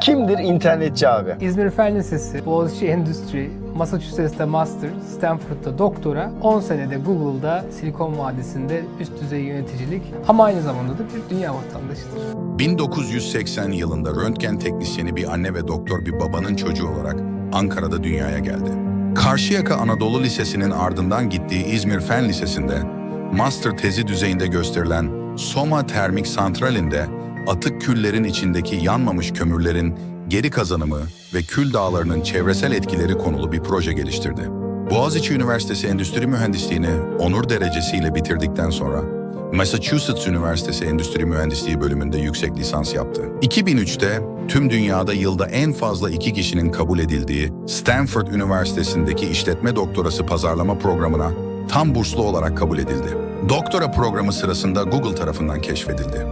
Kimdir internetçi abi? İzmir Fen Lisesi, Boğaziçi Endüstri, Massachusetts'te Master, Stanford'da Doktora, 10 senede Google'da Silikon Vadisi'nde üst düzey yöneticilik ama aynı zamanda da bir dünya vatandaşıdır. 1980 yılında röntgen teknisyeni bir anne ve doktor bir babanın çocuğu olarak Ankara'da dünyaya geldi. Karşıyaka Anadolu Lisesi'nin ardından gittiği İzmir Fen Lisesi'nde master tezi düzeyinde gösterilen Soma Termik Santrali'nde atık küllerin içindeki yanmamış kömürlerin geri kazanımı ve kül dağlarının çevresel etkileri konulu bir proje geliştirdi. Boğaziçi Üniversitesi Endüstri Mühendisliğini onur derecesiyle bitirdikten sonra Massachusetts Üniversitesi Endüstri Mühendisliği bölümünde yüksek lisans yaptı. 2003'te tüm dünyada yılda en fazla 2 kişinin kabul edildiği Stanford Üniversitesi'ndeki işletme doktorası pazarlama programına tam burslu olarak kabul edildi. Doktora programı sırasında Google tarafından keşfedildi.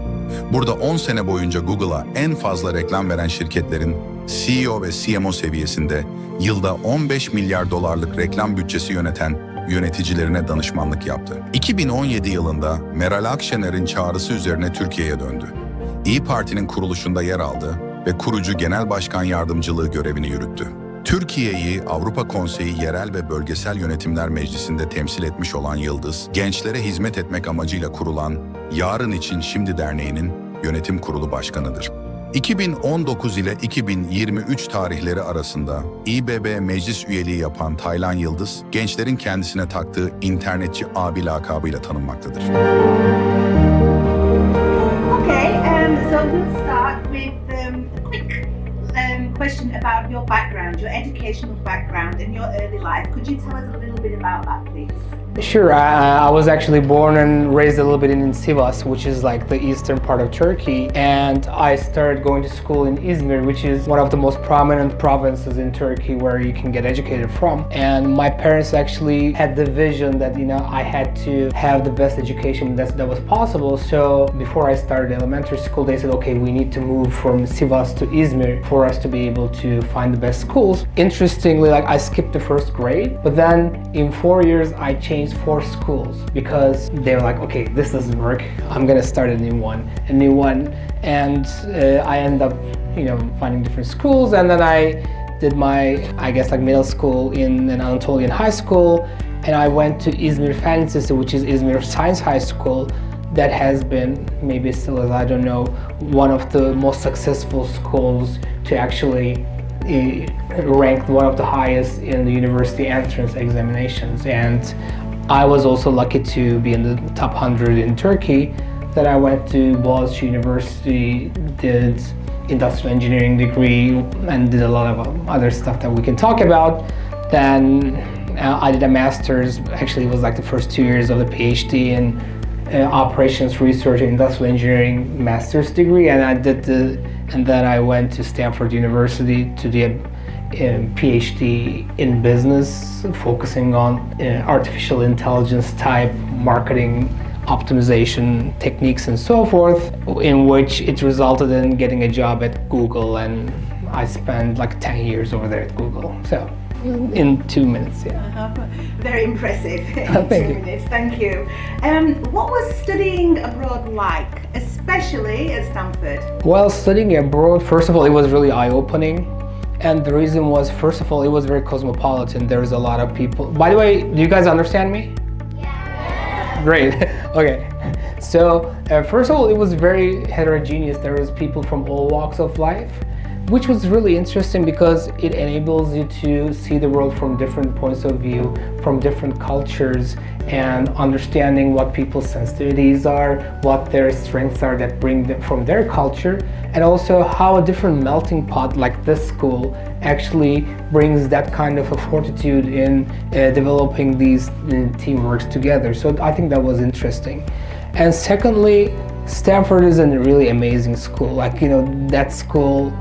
Burada 10 sene boyunca Google'a en fazla reklam veren şirketlerin CEO ve CMO seviyesinde yılda 15 milyar dolarlık reklam bütçesi yöneten yöneticilerine danışmanlık yaptı. 2017 yılında Meral Akşener'in çağrısı üzerine Türkiye'ye döndü. İYİ Parti'nin kuruluşunda yer aldı ve kurucu genel başkan yardımcılığı görevini yürüttü. Türkiye'yi Avrupa Konseyi Yerel ve Bölgesel Yönetimler Meclisi'nde temsil etmiş olan Yıldız, gençlere hizmet etmek amacıyla kurulan Yarın İçin Şimdi Derneği'nin yönetim kurulu başkanıdır. 2019 ile 2023 tarihleri arasında İBB meclis üyeliği yapan Taylan Yıldız, gençlerin kendisine taktığı internetçi abi lakabıyla tanınmaktadır. Okay, so we'll start with a quick question about your background, your educational background and your early life. Could you tell us a little bit about that, please? Sure, I was actually born and raised a little bit in Sivas, which is like the eastern part of Turkey, and I started going to school in Izmir, which is one of the most prominent provinces in Turkey where you can get educated from. And my parents actually had the vision that, you know, I had to have the best education that was possible. So before I started elementary school, they said, okay, we need to move from Sivas to Izmir for us to be able to find the best schools. Interestingly, like I skipped the first grade, but then in 4 years I changed 4 schools because they were like, okay, this doesn't work. I'm gonna start a new one, and I ended up, you know, finding different schools, and then I did my, I guess, like middle school in an Anatolian high school, and I went to İzmir Fen Lisesi, which is Izmir Science High School, that has been, maybe still is, I don't know, one of the most successful schools to actually ranked one of the highest in the university entrance examinations. And I was also lucky to be in the top 100 in Turkey. Then I went to Boğaziçi University, did industrial engineering degree, and did a lot of other stuff that we can talk about. Then I did a master's. Actually, it was like the first 2 years of the PhD in operations research and industrial engineering master's degree, and then I went to Stanford University to do a PhD in business, focusing on artificial intelligence type marketing optimization techniques and so forth, in which it resulted in getting a job at Google, and I spent like 10 years over there at Google. So in 2 minutes, yeah. Very impressive. Thank 2 you. minutes, thank you. What was studying abroad like, especially at Stanford? Well, studying abroad, first of all, it was really eye-opening. And the reason was, first of all, it was very cosmopolitan. There was a lot of people. By the way, do you guys understand me? Yeah. Great. Okay. So, first of all, it was very heterogeneous. There was people from all walks of life, which was really interesting because it enables you to see the world from different points of view, from different cultures, and understanding what people's sensitivities are, what their strengths are that bring them from their culture, and also how a different melting pot like this school actually brings that kind of a fortitude in developing these teamworks together. So I think that was interesting. And secondly, Stanford is a really amazing school. Like, you know, that school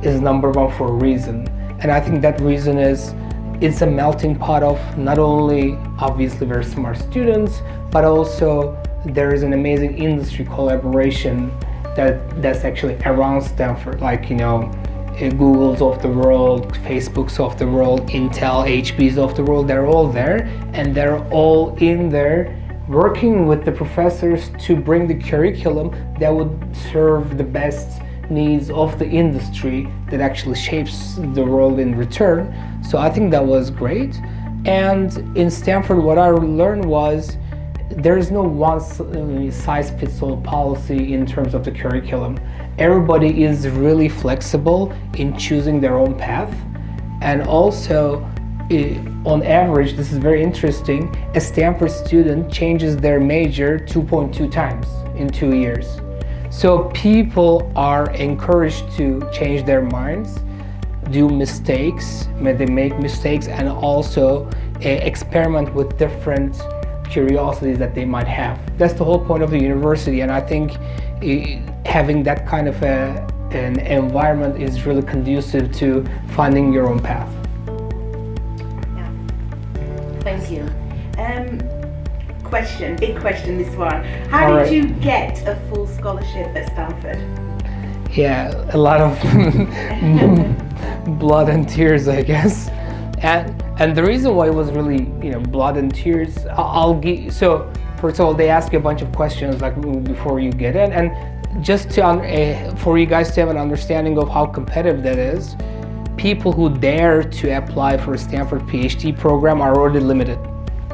is number one for a reason. And I think that reason is it's a melting pot of not only obviously very smart students, but also there is an amazing industry collaboration that's actually around Stanford. Like, you know, Googles of the world, Facebooks of the world, Intel, HPs of the world, they're all there, and they're all in there working with the professors to bring the curriculum that would serve the best needs of the industry that actually shapes the world in return. So I think that was great. And in Stanford, what I learned was there is no one size fits all policy in terms of the curriculum. Everybody is really flexible in choosing their own path. And also, on average, this is very interesting, a Stanford student changes their major 2.2 times in 2 years. So people are encouraged to change their minds, do mistakes, they make mistakes, and also experiment with different curiosities that they might have. That's the whole point of the university, and I think having that kind of an environment is really conducive to finding your own path. Yeah. Thank you. Big question, this one. How did you get a full scholarship at Stanford? Yeah, a lot of blood and tears, I guess. And the reason why it was really, blood and tears, so first of all, they ask you a bunch of questions like before you get in, and just to for you guys to have an understanding of how competitive that is, people who dare to apply for a Stanford PhD program are already limited.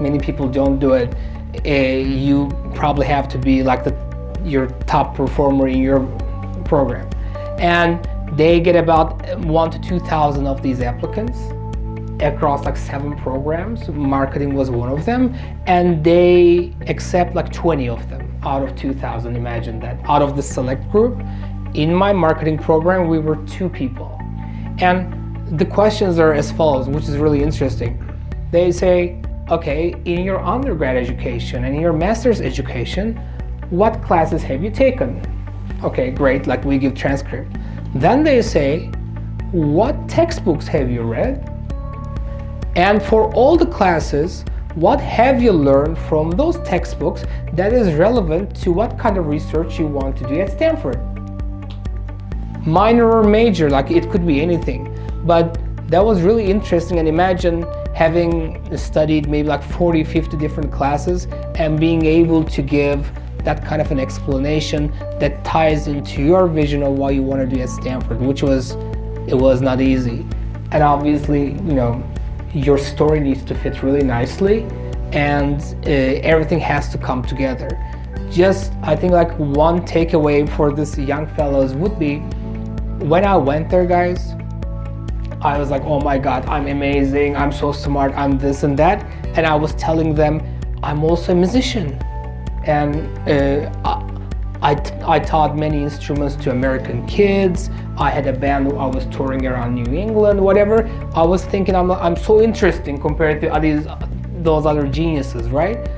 Many people don't do it. You probably have to be like your top performer in your program, and they get about 1,000 to 2,000 of these applicants across like 7 programs. Marketing was one of them, and they accept like 20 of them out of 2,000. Imagine that. Out of the select group, in my marketing program, we were 2 people, and the questions are as follows, which is really interesting. They say, okay, in your undergrad education and in your master's education, what classes have you taken? Okay, great, like we give transcript. Then they say, what textbooks have you read? And for all the classes, what have you learned from those textbooks that is relevant to what kind of research you want to do at Stanford? Minor or major, like it could be anything. But that was really interesting, and imagine having studied maybe like 40, 50 different classes and being able to give that kind of an explanation that ties into your vision of what you want to do at Stanford, it was not easy. And obviously, your story needs to fit really nicely, and everything has to come together. Just, I think like one takeaway for this young fellows would be, when I went there, guys, I was like, oh my God, I'm amazing, I'm so smart, I'm this and that. And I was telling them, I'm also a musician. And I taught many instruments to American kids. I had a band, I was touring around New England, whatever. I was thinking I'm so interesting compared to those other geniuses, right?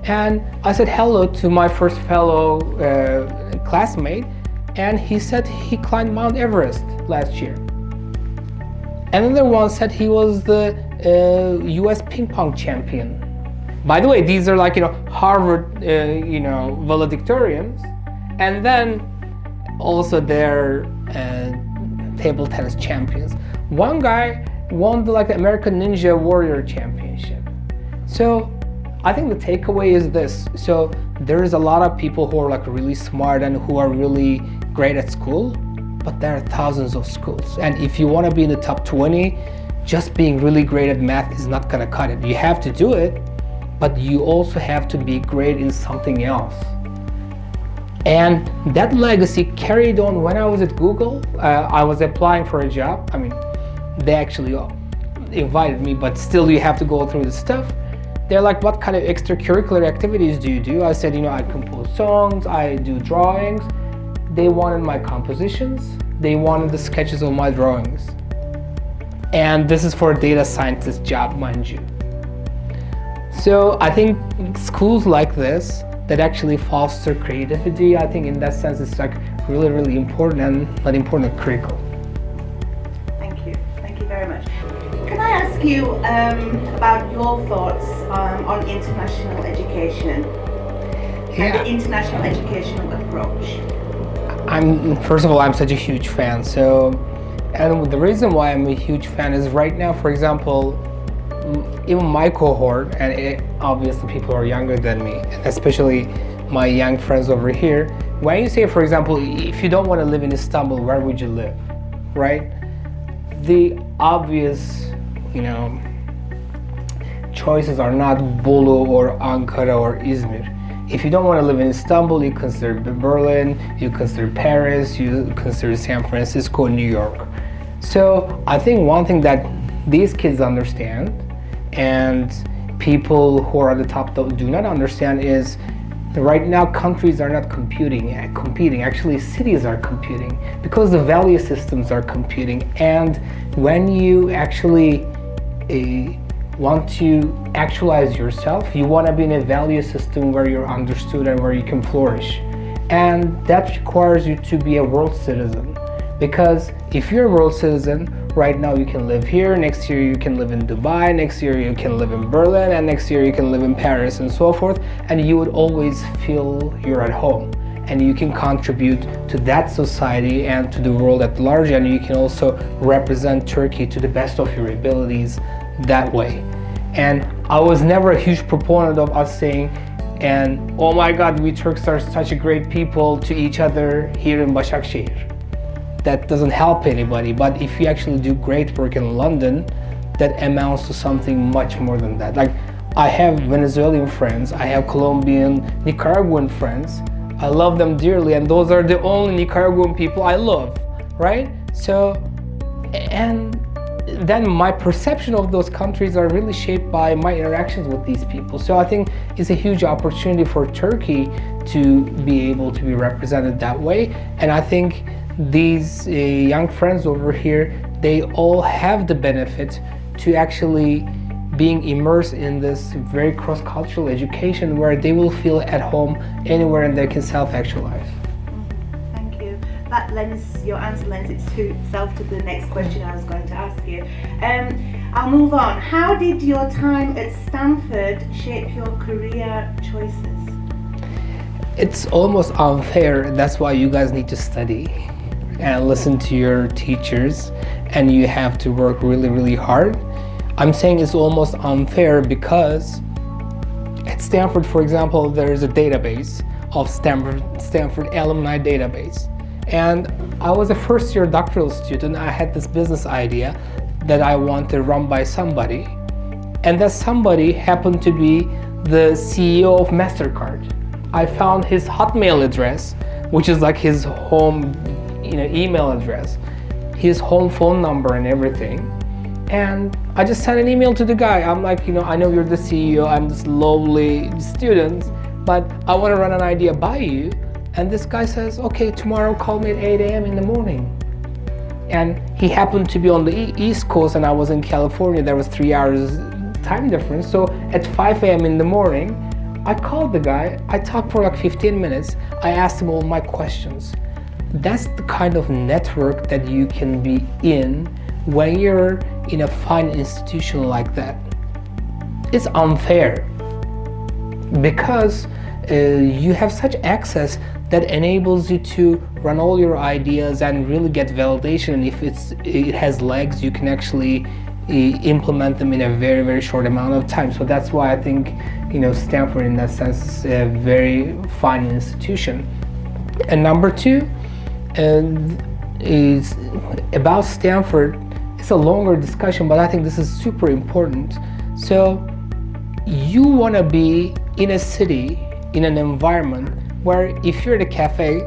And I said hello to my first fellow classmate, and he said he climbed Mount Everest last year. Another one said he was the US ping pong champion. By the way, these are like, Harvard, valedictorians. And then also they're table tennis champions. One guy won the American Ninja Warrior Championship. So I think the takeaway is this. So there is a lot of people who are really smart and who are really great at school, but there are thousands of schools. And if you want to be in the top 20, just being really great at math is not going to cut it. You have to do it, but you also have to be great in something else. And that legacy carried on when I was at Google. I was applying for a job. They actually invited me, but still you have to go through the stuff. They're like, what kind of extracurricular activities do you do? I said, I compose songs, I do drawings. They wanted my compositions. They wanted the sketches of my drawings. And this is for a data scientist job, mind you. So I think schools like this that actually foster creativity, I think in that sense it's really, really important, and not important, critical. Thank you very much. Can I ask you about your thoughts on international education and the international educational approach? First of all, I'm such a huge fan. And the reason why I'm a huge fan is right now, for example, even my cohort, and obviously people are younger than me, and especially my young friends over here, when you say, for example, if you don't want to live in Istanbul, where would you live, right? The obvious, choices are not Bolu or Ankara or Izmir. If you don't want to live in Istanbul, you consider Berlin, you consider Paris, you consider San Francisco, New York. So I think one thing that these kids understand and people who are at the top do not understand is right now countries are not competing, actually cities are competing because the value systems are competing. And when you actually want to actualize yourself, you want to be in a value system where you're understood and where you can flourish. And that requires you to be a world citizen. Because if you're a world citizen, right now you can live here, next year you can live in Dubai, next year you can live in Berlin, and next year you can live in Paris and so forth, and you would always feel you're at home. And you can contribute to that society and to the world at large, and you can also represent Turkey to the best of your abilities that way. And I was never a huge proponent of us saying, and oh my God, we Turks are such a great people to each other here in Başakşehir. That doesn't help anybody, but if you actually do great work in London, that amounts to something much more than that. Like, I have Venezuelan friends, I have Colombian, Nicaraguan friends. I love them dearly, and those are the only Nicaraguan people I love, right? So, and then my perception of those countries are really shaped by my interactions with these people. So I think it's a huge opportunity for Turkey to be able to be represented that way. And I think these young friends over here, they all have the benefit to actually being immersed in this very cross-cultural education where they will feel at home anywhere and they can self-actualize. Thank you. That your answer lends itself to the next question I was going to ask you. I'll move on. How did your time at Stanford shape your career choices? It's almost unfair. That's why you guys need to study and listen to your teachers, and you have to work really, really hard. I'm saying it's almost unfair because at Stanford, for example, there is a database of Stanford alumni database. And I was a first-year doctoral student. I had this business idea that I want to run by somebody. And that somebody happened to be the CEO of MasterCard. I found his Hotmail address, which is like his home email address, his home phone number and everything. And I just sent an email to the guy. I'm like, I know you're the CEO, I'm this lowly student, but I want to run an idea by you. And this guy says, okay, tomorrow call me at 8 a.m. in the morning. And he happened to be on the East Coast and I was in California. There was 3 hours time difference. So at 5 a.m. in the morning, I called the guy. I talked for like 15 minutes. I asked him all my questions. That's the kind of network that you can be in when you're in a fine institution like that. It's unfair because you have such access that enables you to run all your ideas and really get validation. And if it has legs, you can actually implement them in a very, very short amount of time. So that's why I think Stanford in that sense is a very fine institution. And number two, is about Stanford. It's a longer discussion, but I think this is super important. So you want to be in a city, in an environment where if you're at a cafe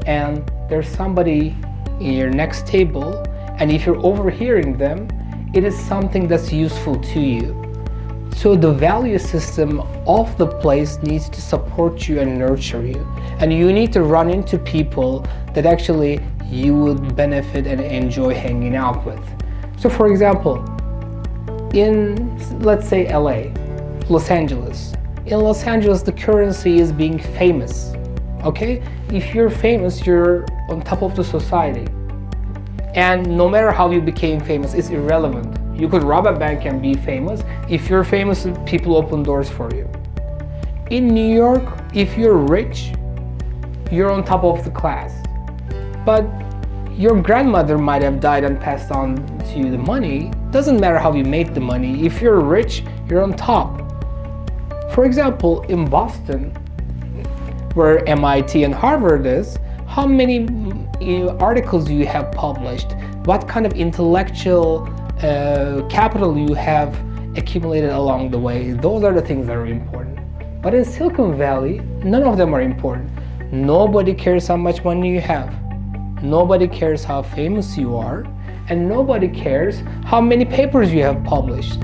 and there's somebody in your next table, and if you're overhearing them, it is something that's useful to you. So the value system of the place needs to support you and nurture you. And you need to run into people that actually you would benefit and enjoy hanging out with. So for example, in, let's say LA, Los Angeles. In Los Angeles, the currency is being famous, okay? If you're famous, you're on top of the society. And no matter how you became famous, it's irrelevant. You could rob a bank and be famous. If you're famous, people open doors for you. In New York, if you're rich, you're on top of the class. But your grandmother might have died and passed on to you the money. Doesn't matter how you made the money. If you're rich, you're on top. For example, in Boston, where MIT and Harvard is, how many articles you have published, what kind of intellectual capital you have accumulated along the way. Those are the things that are important. But in Silicon Valley, none of them are important. Nobody cares how much money you have. Nobody cares how famous you are. And nobody cares how many papers you have published.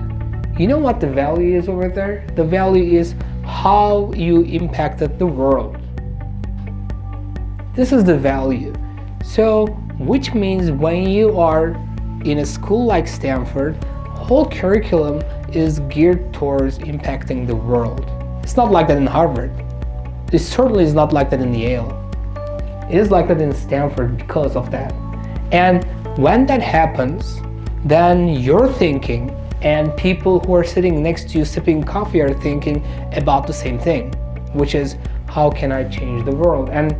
You know what the value is over there? The value is how you impacted the world. This is the value. So, which means when you are in a school like Stanford, whole curriculum is geared towards impacting the world. It's not like that in Harvard. It certainly is not like that in Yale. It is like that in Stanford because of that. And when that happens, then you're thinking, and people who are sitting next to you sipping coffee are thinking about the same thing, which is, how can I change the world? And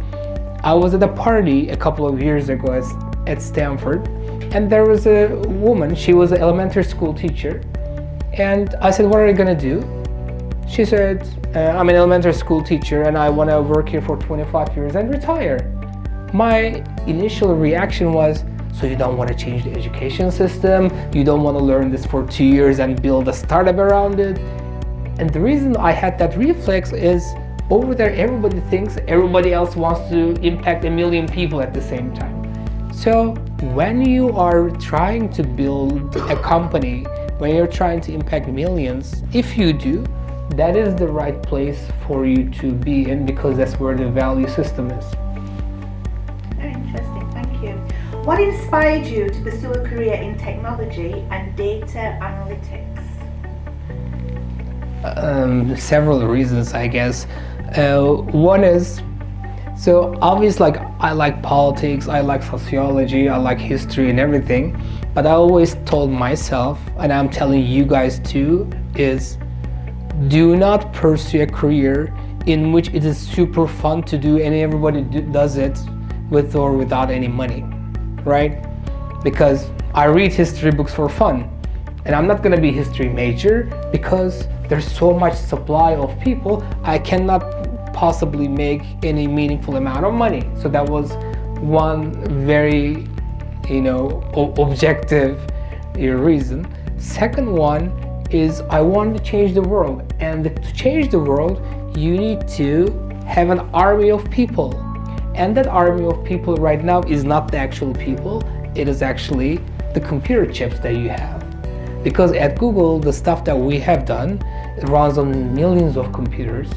I was at a party a couple of years ago at Stanford, and there was a woman, she was an elementary school teacher, and I said, what are you gonna do? She said, I'm an elementary school teacher and I wanna work here for 25 years and retire. My initial reaction was, so you don't want to change the education system, you don't want to learn this for 2 years and build a startup around it. And the reason I had that reflex is, over there everybody thinks everybody else wants to impact 1 million people at the same time. So when you are trying to build a company, when you're trying to impact millions, if you do, that is the right place for you to be in, because that's where the value system is. Very interesting, thank you. What inspired you to pursue a career in technology and data analytics? Several reasons, I guess. One is, so obviously, like, I like politics, I like sociology, I like history and everything, but I always told myself, and I'm telling you guys too, is do not pursue a career in which it is super fun to do and everybody does it with or without any money, right? Because I read history books for fun, and I'm not gonna be a history major because there's so much supply of people, I cannot possibly make any meaningful amount of money. So that was one very, objective reason. Second one is I wanted to change the world, and to change the world, you need to have an army of people. And that army of people right now is not the actual people, it is actually the computer chips that you have. Because at Google, the stuff that we have done, it runs on millions of computers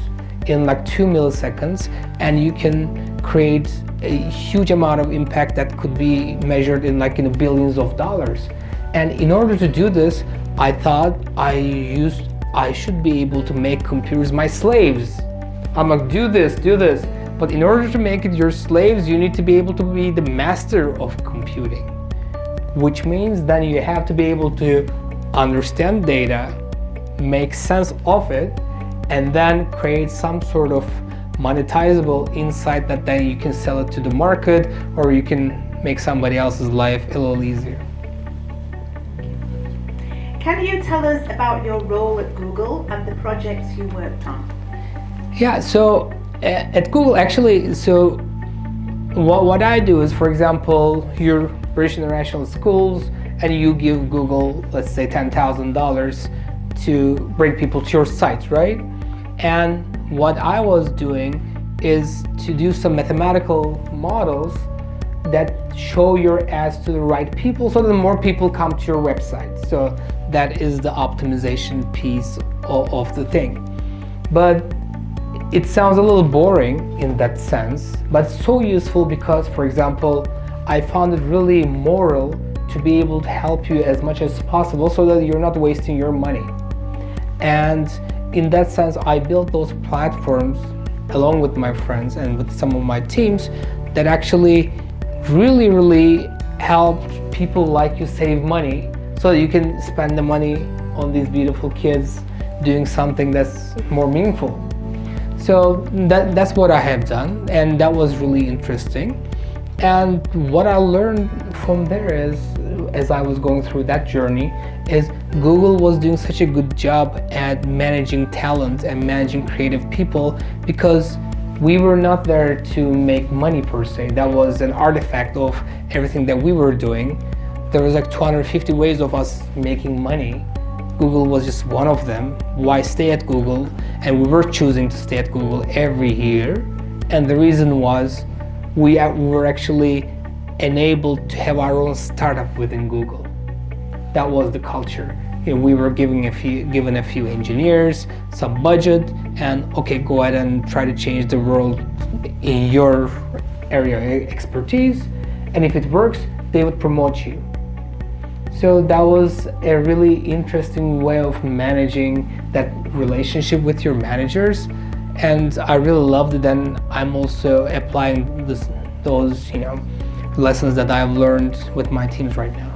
in like 2 milliseconds, and you can create a huge amount of impact that could be measured in billions of dollars. And in order to do this, I thought I should be able to make computers my slaves. I'm like, do this. But in order to make it your slaves, you need to be able to be the master of computing, which means then you have to be able to understand data, make sense of it, and then create some sort of monetizable insight that then you can sell it to the market, or you can make somebody else's life a little easier. Can you tell us about your role at Google and the projects you worked on? Yeah, so at Google, actually, so what I do is, for example, you're British International Schools and you give Google, let's say $10,000 to bring people to your site, right? And what I was doing is to do some mathematical models that show your ads to the right people so that more people come to your website. So that is the optimization piece of the thing. But it sounds a little boring in that sense, but it's so useful because, for example, I found it really moral to be able to help you as much as possible so that you're not wasting your money. And in that sense, I built those platforms along with my friends and with some of my teams that actually really helped people like you save money so that you can spend the money on these beautiful kids doing something that's more meaningful. So that's what I have done, and that was really interesting. And what I learned from there is, as I was going through that journey, is Google was doing such a good job at managing talent and managing creative people because we were not there to make money per se. That was an artifact of everything that we were doing. There was like 250 ways of us making money. Google was just one of them. Why stay at Google? And we were choosing to stay at Google every year. And the reason was we were actually enabled to have our own startup within Google. That was the culture. We were given a few engineers, some budget, and okay, go ahead and try to change the world in your area of expertise. And if it works, they would promote you. So that was a really interesting way of managing that relationship with your managers, and I really loved it. And I'm also applying those lessons that I've learned with my teams right now.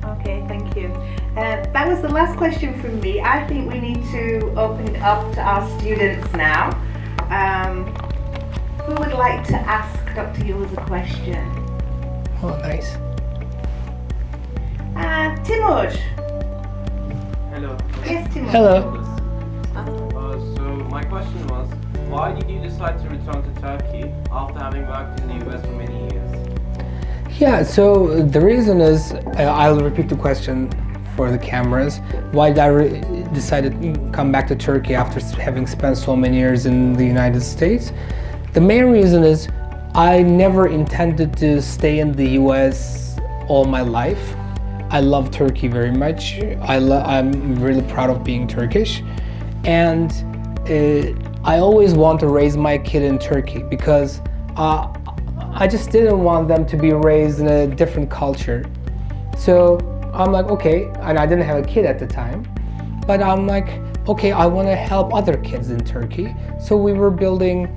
Okay, thank you. That was the last question from me. I think we need to open it up to our students now. Who would like to ask Dr. Yıldız a question? Oh, nice. Timur. Hello. Yes, Timur. Hello. So my question was, why did you decide to return to Turkey after having worked in the US for many years? Yeah, so the reason is, I'll repeat the question for the cameras. Why did I decided to come back to Turkey after having spent so many years in the United States? The main reason is I never intended to stay in the US all my life. I love Turkey very much. I'm really proud of being Turkish, and I always want to raise my kid in Turkey because I just didn't want them to be raised in a different culture. So I'm like, okay, and I didn't have a kid at the time, but I'm like, okay, I want to help other kids in Turkey. So we were building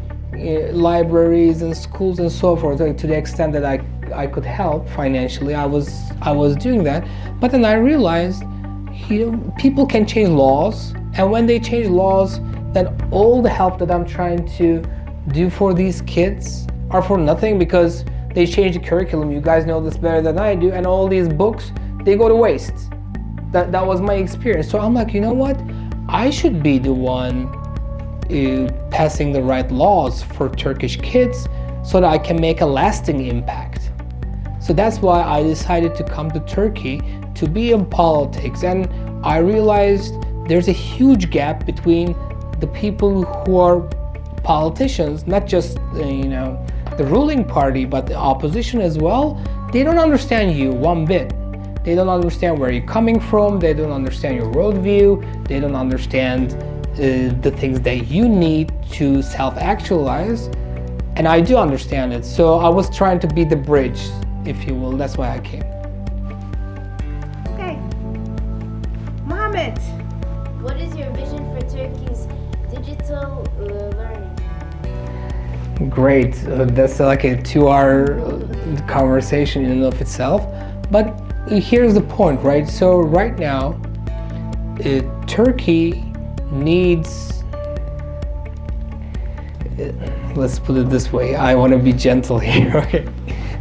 libraries and schools and so forth, to the extent that I could help financially. I was doing that, but then I realized people can change laws, and when they change laws, then all the help that I'm trying to do for these kids are for nothing because they change the curriculum. You guys know this better than I do, and all these books, they go to waste. That was my experience. So I'm like, you know what? I should be the one passing the right laws for Turkish kids so that I can make a lasting impact. So that's why I decided to come to Turkey to be in politics, and I realized there's a huge gap between the people who are politicians, not just the ruling party, but the opposition as well. They don't understand you one bit. They don't understand where you're coming from. They don't understand your worldview. They don't understand the things that you need to self-actualize. And I do understand it. So I was trying to be the bridge, if you will. That's why I came. Okay. Mohammed. What is your vision for Turkey's digital learning? Great. That's like a 2-hour conversation in and of itself. But here's the point, right? So right now, Turkey needs, let's put it this way, I want to be gentle here, okay?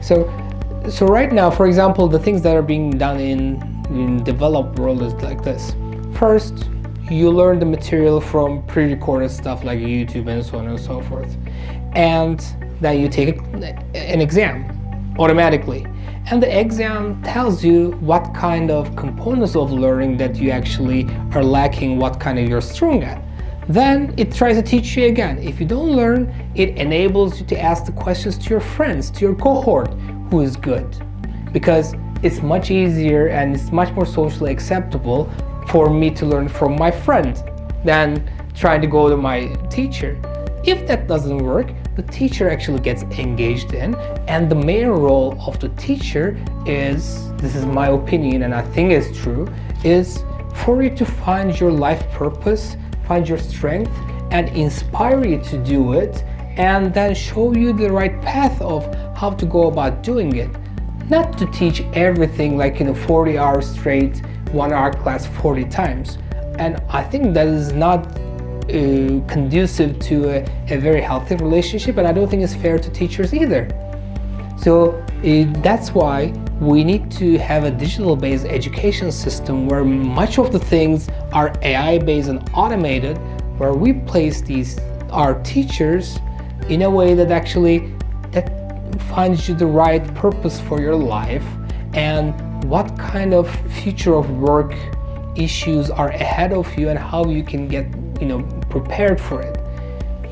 So right now, for example, the things that are being done in developed world is like this. First, you learn the material from pre-recorded stuff like YouTube and so on and so forth. And then you take an exam automatically. And the exam tells you what kind of components of learning that you actually are lacking, what kind of you're strong at. Then it tries to teach you again. If you don't learn, it enables you to ask the questions to your friends, to your cohort who is good. Because it's much easier and it's much more socially acceptable for me to learn from my friend than trying to go to my teacher. If that doesn't work, the teacher actually gets engaged in, and the main role of the teacher is, this is my opinion and I think it's true, is for you to find your life purpose, find your strength, and inspire you to do it, and then show you the right path of how to go about doing it. Not to teach everything like in a 40 hours straight, 1 hour class 40 times. And I think that is not conducive to a very healthy relationship, and I don't think it's fair to teachers either. So that's why we need to have a digital-based education system where much of the things are AI-based and automated, where we place our teachers in a way that actually that finds you the right purpose for your life and what kind of future of work issues are ahead of you and how you can get prepared for it.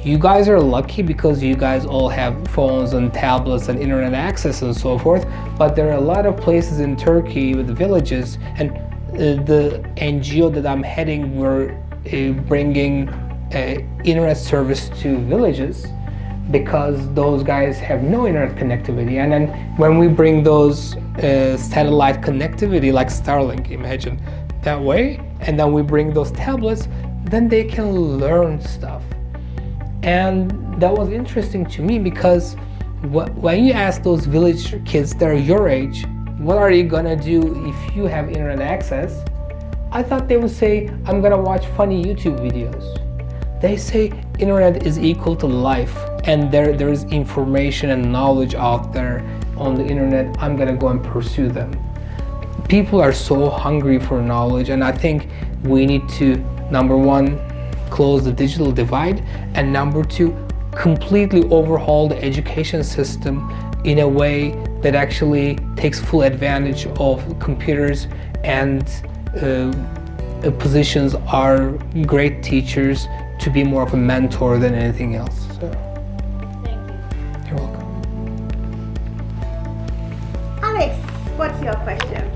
You guys are lucky because you guys all have phones and tablets and internet access and so forth, but there are a lot of places in Turkey with villages, and the NGO that I'm heading, we're bringing internet service to villages because those guys have no internet connectivity. And then when we bring those satellite connectivity like Starlink, imagine that way, and then we bring those tablets, then they can learn stuff. And that was interesting to me because when you ask those village kids that are your age, what are you gonna do if you have internet access? I thought they would say, I'm gonna watch funny YouTube videos. They say internet is equal to life, and there is information and knowledge out there on the internet. I'm gonna go and pursue them. People are so hungry for knowledge, and I think we need to, number one, close the digital divide, and number two, completely overhaul the education system in a way that actually takes full advantage of computers and positions our great teachers to be more of a mentor than anything else. So, Thank you. you're welcome. Alex, what's your question?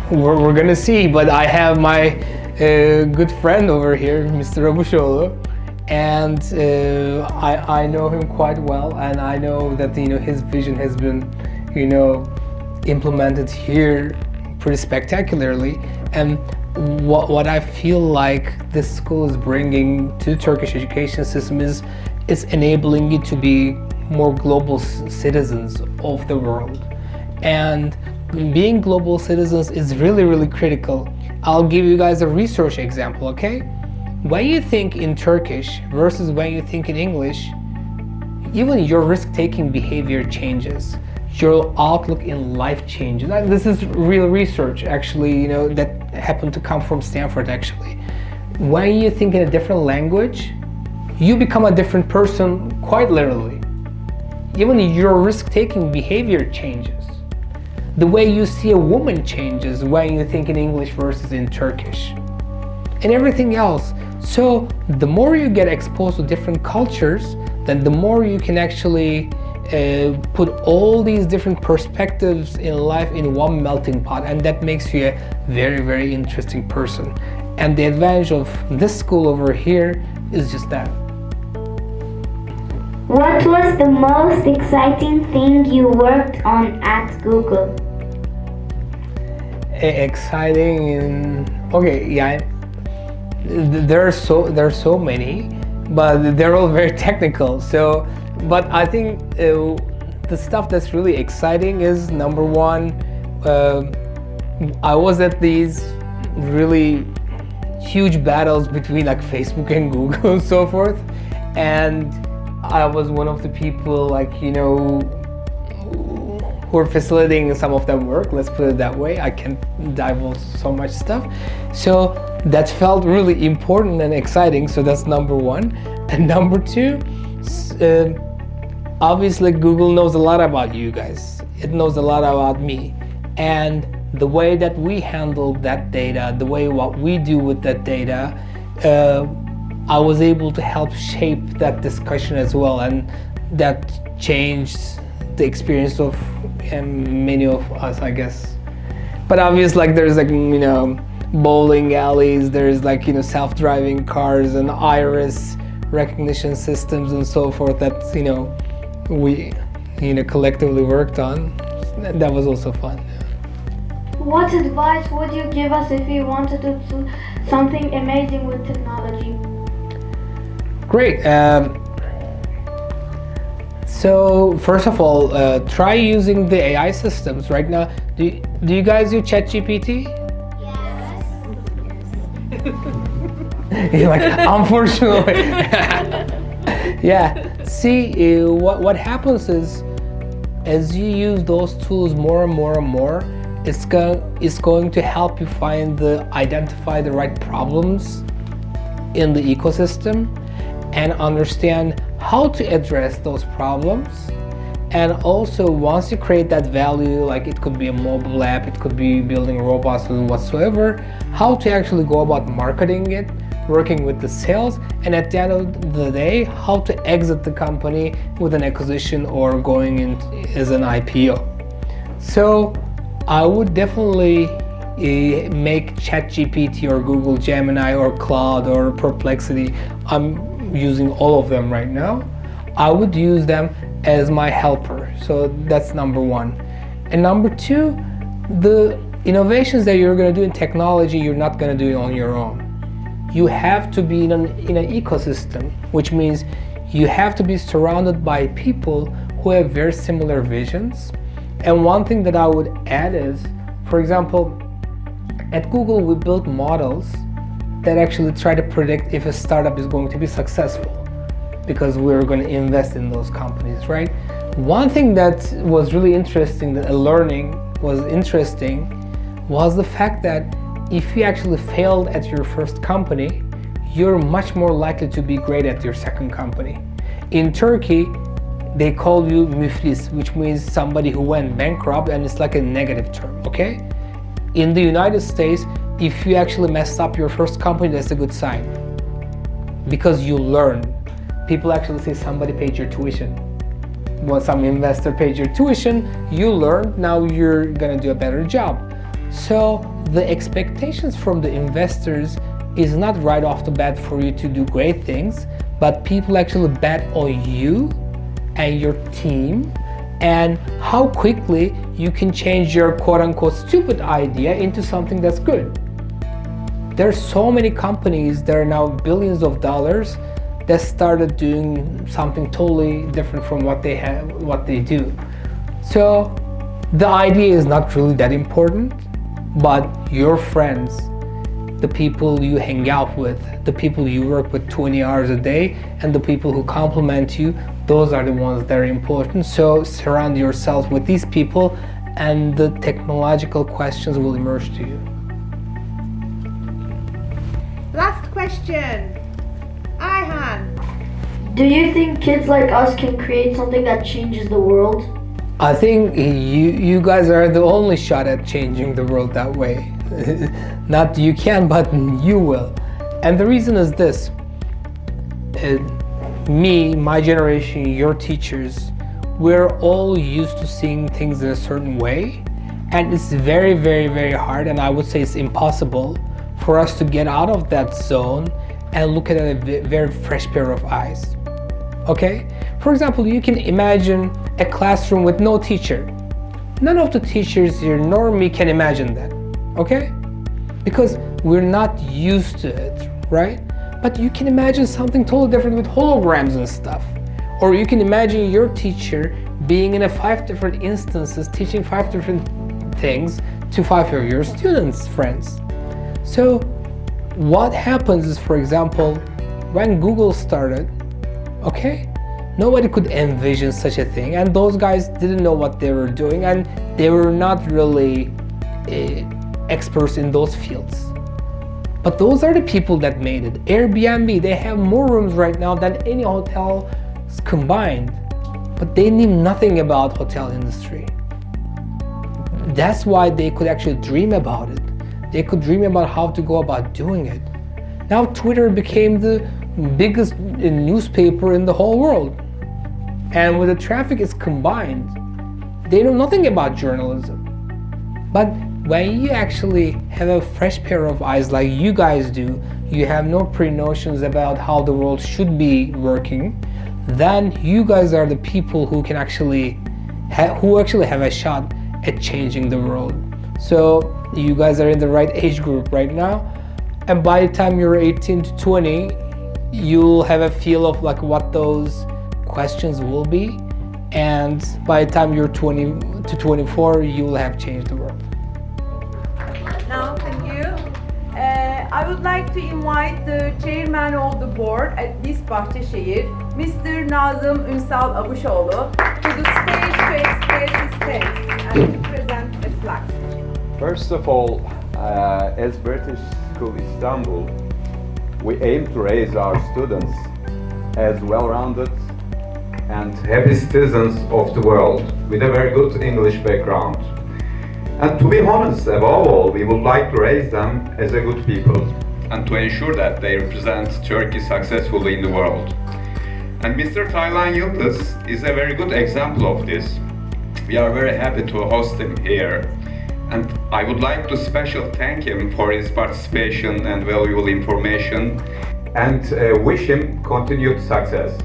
We're gonna see, but I have my good friend over here, Mr. Abushoğlu, and I know him quite well, and I know that his vision has been implemented here pretty spectacularly. And what I feel like this school is bringing to the Turkish education system is it's enabling you to be more global citizens of the world. And being global citizens is really, really critical. I'll give you guys a research example, okay? When you think in Turkish versus when you think in English, even your risk-taking behavior changes. Your outlook in life changes. And this is real research, actually, that happened to come from Stanford, actually. When you think in a different language, you become a different person, quite literally. Even your risk-taking behavior changes. The way you see a woman changes when you think in English versus in Turkish. And everything else. So the more you get exposed to different cultures, then the more you can actually put all these different perspectives in life in one melting pot, and that makes you a very, very interesting person. And the advantage of this school over here is just that. What was the most exciting thing you worked on at Google? Exciting, okay, yeah. There are so many, but they're all very technical. So, but I think the stuff that's really exciting is, number one, I was at these really huge battles between like Facebook and Google and so forth, and I was one of the people who are facilitating some of them work, let's put it that way. I can't divulge so much stuff. So that felt really important and exciting, so that's number one. And number two, obviously Google knows a lot about you guys. It knows a lot about me. And the way that we handle that data, the way what we do with that data, I was able to help shape that discussion as well, and that changed the experience of many of us, I guess. But obviously, there's bowling alleys, there's self-driving cars and iris recognition systems and so forth that we collectively worked on. That was also fun. What advice would you give us if we wanted to do something amazing with technology? Great. So first of all, try using the AI systems right now. Do you guys use ChatGPT? Yes. You're like, unfortunately. Yeah. See, what happens is, as you use those tools more and more and more, it's going to help you identify the right problems in the ecosystem, and understand how to address those problems. And also, once you create that value, like it could be a mobile app, it could be building robots or whatsoever, how to actually go about marketing it, working with the sales, and at the end of the day, how to exit the company with an acquisition or going in as an IPO. So I would definitely make ChatGPT or Google Gemini or Claude or Perplexity. I'm using all of them right now. I would use them as my helper. So that's number one. And number two, the innovations that you're going to do in technology, you're not going to do it on your own. You have to be in an ecosystem, which means you have to be surrounded by people who have very similar visions. And one thing that I would add is, for example, at Google we built models that actually try to predict if a startup is going to be successful, because we're going to invest in those companies, right? One thing that was really interesting, that learning was interesting, was the fact that if you actually failed at your first company, you're much more likely to be great at your second company. In Turkey, they call you müflis, which means somebody who went bankrupt, and it's like a negative term, okay? In the United States, if you actually messed up your first company, that's a good sign, because you learn. People actually say somebody paid your tuition. When some investor paid your tuition, you learned, now you're gonna do a better job. So the expectations from the investors is not right off the bat for you to do great things, but people actually bet on you and your team and how quickly you can change your quote-unquote stupid idea into something that's good. There's so many companies that are now billions of dollars that started doing something totally different from what they do. So the idea is not really that important, but your friends, the people you hang out with, the people you work with 20 hours a day, and the people who compliment you, those are the ones that are important. So surround yourself with these people and the technological questions will emerge to you. Last question. Ayhan. Do you think kids like us can create something that changes the world? I think you guys are the only shot at changing the world that way. Not you can, but you will. And the reason is this. Me, my generation, your teachers, we're all used to seeing things in a certain way. And it's very, very, very hard, and I would say it's impossible for us to get out of that zone and look at it a very fresh pair of eyes. Okay? For example, you can imagine a classroom with no teacher. None of the teachers here nor me can imagine that. Okay? Because we're not used to it, right? But you can imagine something totally different with holograms and stuff. Or you can imagine your teacher being in 5 different instances, teaching 5 different things to 5 of your students, friends. So what happens is, for example, when Google started, okay, nobody could envision such a thing, and those guys didn't know what they were doing, and they were not really experts in those fields. But those are the people that made it. Airbnb, they have more rooms right now than any hotel combined, but they knew nothing about hotel industry. That's why they could actually dream about it. They could dream about how to go about doing it. Now Twitter became the biggest newspaper in the whole world. And with the traffic is combined, they know nothing about journalism. But when you actually have a fresh pair of eyes like you guys do, you have no pre-notions about how the world should be working, then you guys are the people who can actually have a shot at changing the world. So you guys are in the right age group right now, and by the time you're 18 to 20, you'll have a feel of like what those questions will be, and by the time you're 20 to 24, you will have changed the world. Now, thank you. I would like to invite the chairman of the board at BIS Bahçeşehir, Mr. Nazım Ünsal Abuşoğlu, to the stage to express his thanks and to present a flag. First of all, as British School Istanbul, we aim to raise our students as well-rounded and happy citizens of the world with a very good English background. And to be honest, above all, we would like to raise them as a good people and to ensure that they represent Turkey successfully in the world. And Mr. Taylan Yıldız is a very good example of this. We are very happy to host him here. And I would like to special thank him for his participation and valuable information and wish him continued success.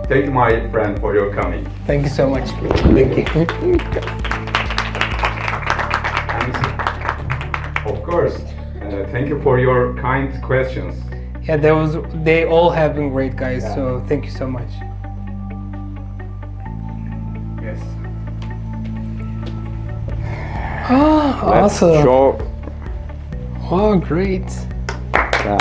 Thank you, my friend, for your coming. Thank you so much. Thank you. And of course, thank you for your kind questions. Yeah, they all have been great, guys. So thank you so much. Yes. Oh, Let's awesome. show. Oh, great. Yeah.